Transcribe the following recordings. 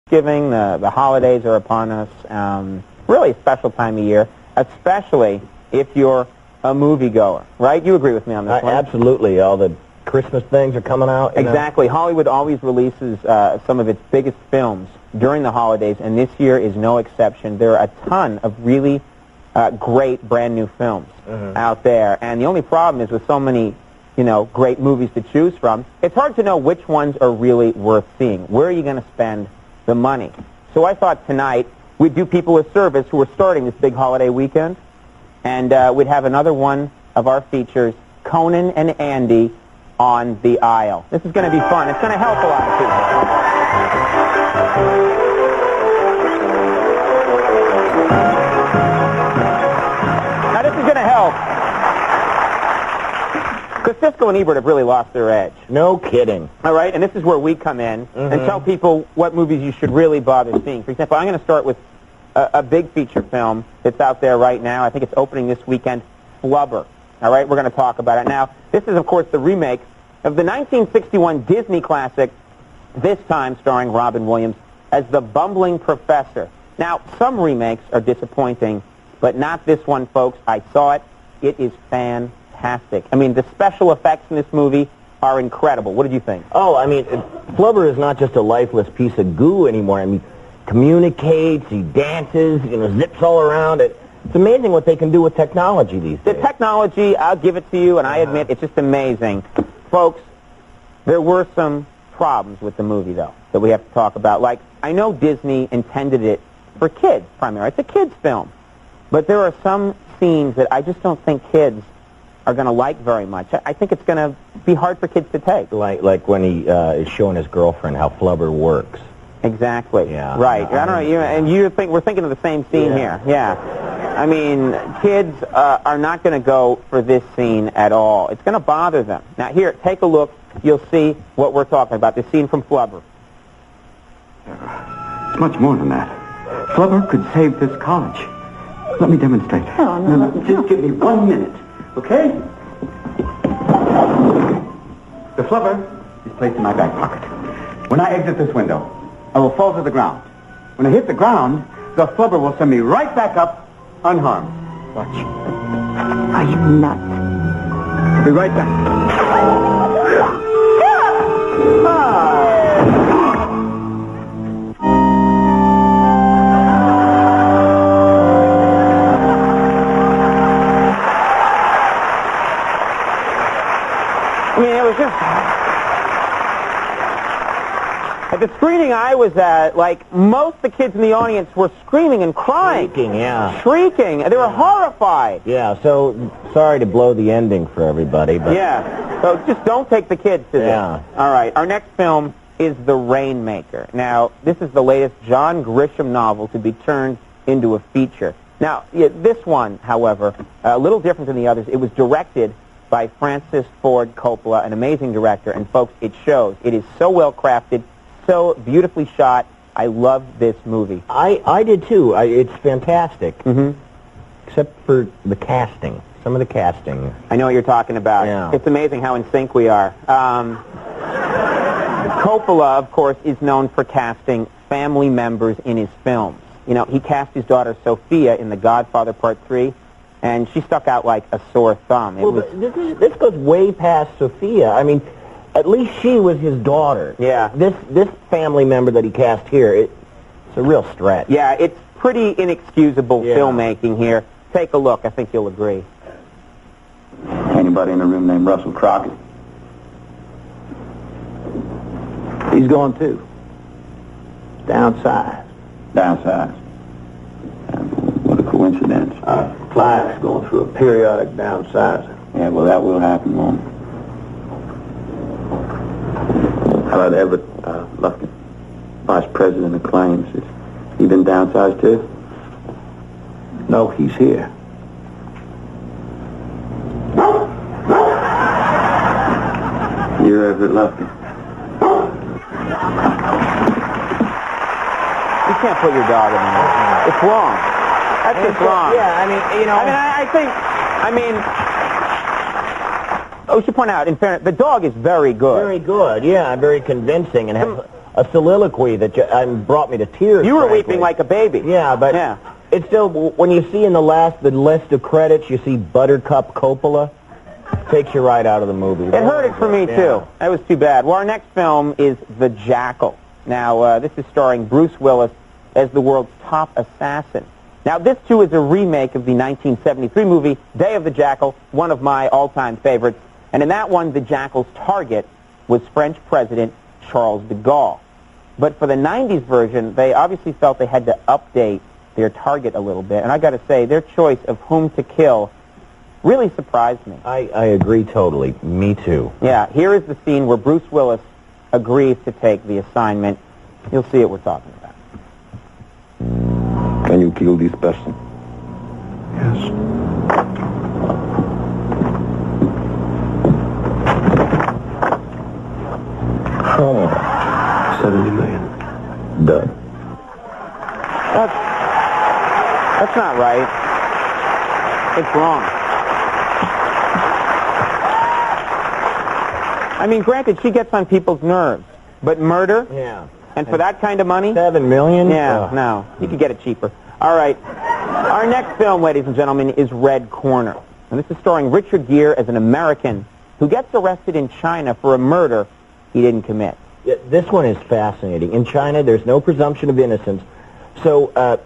Thanksgiving, the holidays are upon us. Really a special time of year, especially if you're a moviegoer, right? You agree with me on this one? Absolutely. All the Christmas things are coming out. Exactly. Hollywood always releases some of its biggest films during the holidays, and this year is no exception. There are a ton of really great brand new films out there, and the only problem is with so many great movies to choose from, it's hard to know which ones are really worth seeing. Where are you going to spend the money? So I thought tonight we'd do people a service who are starting this big holiday weekend, and we'd have another one of our features, Conan and Andy on the Aisle. This is going to be fun. It's going to help a lot of people. Now this is going to help. Because Siskel and Ebert have really lost their edge. No kidding. All right, and this is where we come in and tell people what movies you should really bother seeing. For example, I'm going to start with a big feature film that's out there right now. I think it's opening this weekend, Flubber. All right, we're going to talk about it. Now, this is, of course, the remake of the 1961 Disney classic, this time starring Robin Williams as the bumbling professor. Now, some remakes are disappointing, but not this one, folks. I saw it. It is fantastic. I mean, the special effects in this movie are incredible. What did you think? Oh, I mean, Flubber is not just a lifeless piece of goo anymore. I mean, communicates, he dances, zips all around. It's amazing what they can do with technology these days. The technology, I'll give it to you, and I admit it's just amazing. Folks, there were some problems with the movie, though, that we have to talk about. Like, I know Disney intended it for kids, primarily. It's a kids' film. But there are some scenes that I just don't think kids are going to like very much. I think it's going to be hard for kids to take. Like when he is showing his girlfriend how Flubber works. Exactly. Yeah. Right. I don't know. And we're thinking of the same scene here. Yeah. I mean, kids are not going to go for this scene at all. It's going to bother them. Now, here, take a look. You'll see what we're talking about. The scene from Flubber. It's much more than that. Flubber could save this college. Let me demonstrate. Oh, no. Just give me 1 minute, okay? The flubber is placed in my back pocket. When I exit this window, I will fall to the ground. When I hit the ground, the flubber will send me right back up unharmed. Watch. Are you nuts? I'll be right back. I mean, it was just... At the screening I was at, like, most of the kids in the audience were screaming and crying. Shrieking, yeah. Shrieking. They were horrified. Yeah, so sorry to blow the ending for everybody, but... Yeah, so just don't take the kids to this. Yeah. All right, our next film is The Rainmaker. Now, this is the latest John Grisham novel to be turned into a feature. Now, this one, however, a little different than the others. It was directed by Francis Ford Coppola, an amazing director, and folks, it shows. It is so well crafted, so beautifully shot. I love this movie. I did too. It's fantastic. Except for the casting. Some of the casting. I know what you're talking about. Yeah. It's amazing how in sync we are. Coppola, of course, is known for casting family members in his films. He cast his daughter Sophia in The Godfather Part 3, and she stuck out like a sore thumb. But this goes way past Sophia. I mean, at least she was his daughter. Yeah. This family member that he cast here, it's a real stretch. Yeah, it's pretty inexcusable filmmaking here. Take a look. I think you'll agree. Anybody in the room named Russell Crockett? He's gone too. Downsized. Downsized. What a coincidence. Client's going through a periodic downsizing. Yeah, well, that will happen, won't it? How about Everett Lufkin, Vice President of Claims? Has he been downsized too? No, he's here. You're Everett Lufkin. You can't put your dog in there. It's wrong. That's just wrong. Yeah, I mean, I think, we should point out, in fairness, the dog is very good. Very good, yeah, very convincing, and has a soliloquy that brought me to tears. You were frankly. weeping like a baby. Yeah, but it's still, when you see in the list of credits, you see Buttercup Coppola, takes you right out of the movie. It hurt it for me, too. That was too bad. Well, our next film is The Jackal. Now, this is starring Bruce Willis as the world's top assassin. Now, this, too, is a remake of the 1973 movie Day of the Jackal, one of my all-time favorites. And in that one, the Jackal's target was French President Charles de Gaulle. But for the 90s version, they obviously felt they had to update their target a little bit. And I got to say, their choice of whom to kill really surprised me. I agree totally. Me too. Yeah, here is the scene where Bruce Willis agrees to take the assignment. You'll see what we're talking about. Can you kill this person? Yes. Oh, 70 million. done. That's not right. It's wrong. I mean, granted, she gets on people's nerves, but murder? Yeah. And for that kind of money? $7 million? Yeah, no. You could get it cheaper. All right. Our next film, ladies and gentlemen, is Red Corner. And this is starring Richard Gere as an American who gets arrested in China for a murder he didn't commit. Yeah, this one is fascinating. In China, there's no presumption of innocence. So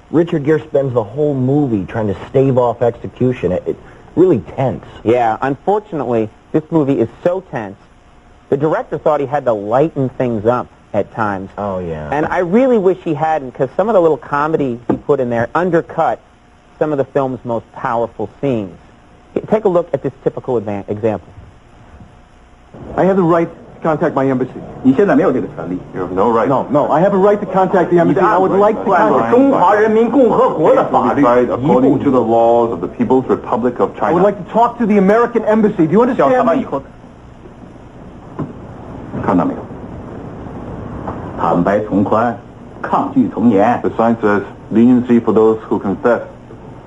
Richard Gere spends the whole movie trying to stave off execution. It's really tense. Yeah, unfortunately, this movie is so tense, the director thought he had to lighten things up at times. Oh, yeah. And I really wish he hadn't, because some of the little comedy he put in there undercut some of the film's most powerful scenes. Take a look at this typical example. I have the right to contact my embassy. You have no right. No, I have a right to contact the embassy. I would like to contact... Decide according to the laws of the People's Republic of China. I would like to talk to the American embassy. Do you understand me? 看到没有？坦白从宽，抗拒从严。The sign says leniency for those who confess,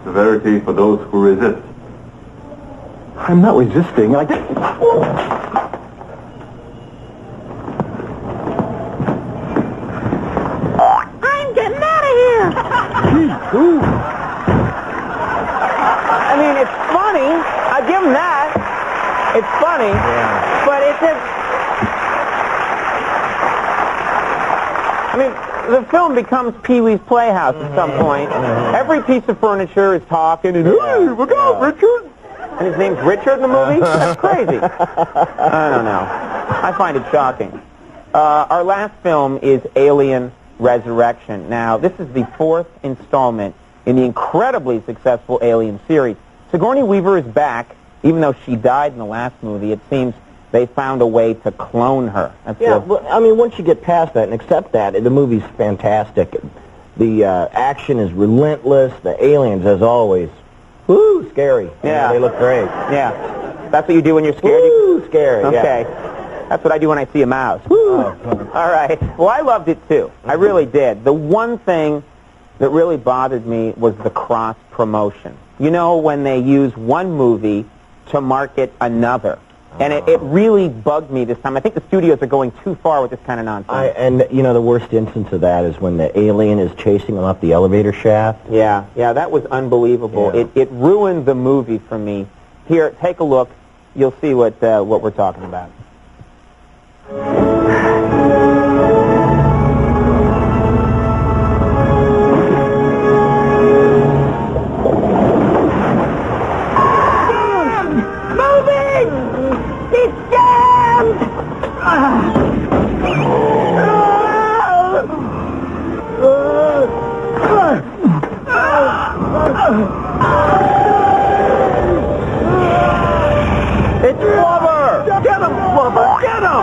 severity for those who resist. I'm not resisting. I'm getting out of here. I mean, it's funny. I give him that. It's funny. Yeah. But it's just... I mean, the film becomes Pee-wee's Playhouse at some point. Every piece of furniture is talking, and, hey, look out, Richard! And his name's Richard in the movie? That's crazy. I don't know. I find it shocking. Our last film is Alien Resurrection. Now, this is the fourth installment in the incredibly successful Alien series. Sigourney Weaver is back, even though she died in the last movie. It seems they found a way to clone her. But, I mean, once you get past that and accept that, the movie's fantastic. The action is relentless. The aliens, as always, woo, scary. Yeah. They look great. Yeah. That's what you do when you're scared? Woo, scary. Okay. Yeah. That's what I do when I see a mouse. Woo. All right. Well, I loved it, too. I really did. The one thing that really bothered me was the cross-promotion. You know, when they use one movie to market another. And it really bugged me this time. I think the studios are going too far with this kind of nonsense. And, you know, the worst instance of that is when the alien is chasing him up the elevator shaft. Yeah, that was unbelievable. Yeah. It ruined the movie for me. Here, take a look. You'll see what we're talking about. It's Flubber! Get him, Flubber! Get him!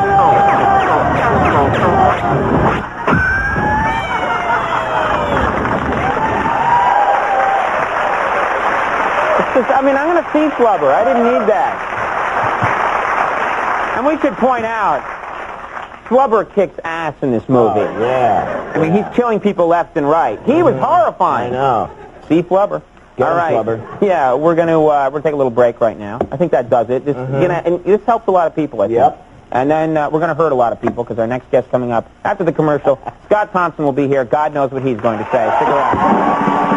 It's just, I mean, I'm going to see Flubber. I didn't need that. And we should point out, Flubber kicks ass in this movie. Oh, yeah. I mean, he's killing people left and right. He was horrifying. I know. See Flubber. Get All him, right. Flubber. Yeah, we're gonna take a little break right now. I think that does it. This helps a lot of people, I think. Yep. And then we're going to hurt a lot of people because our next guest coming up after the commercial, Scott Thompson will be here. God knows what he's going to say. Stick around.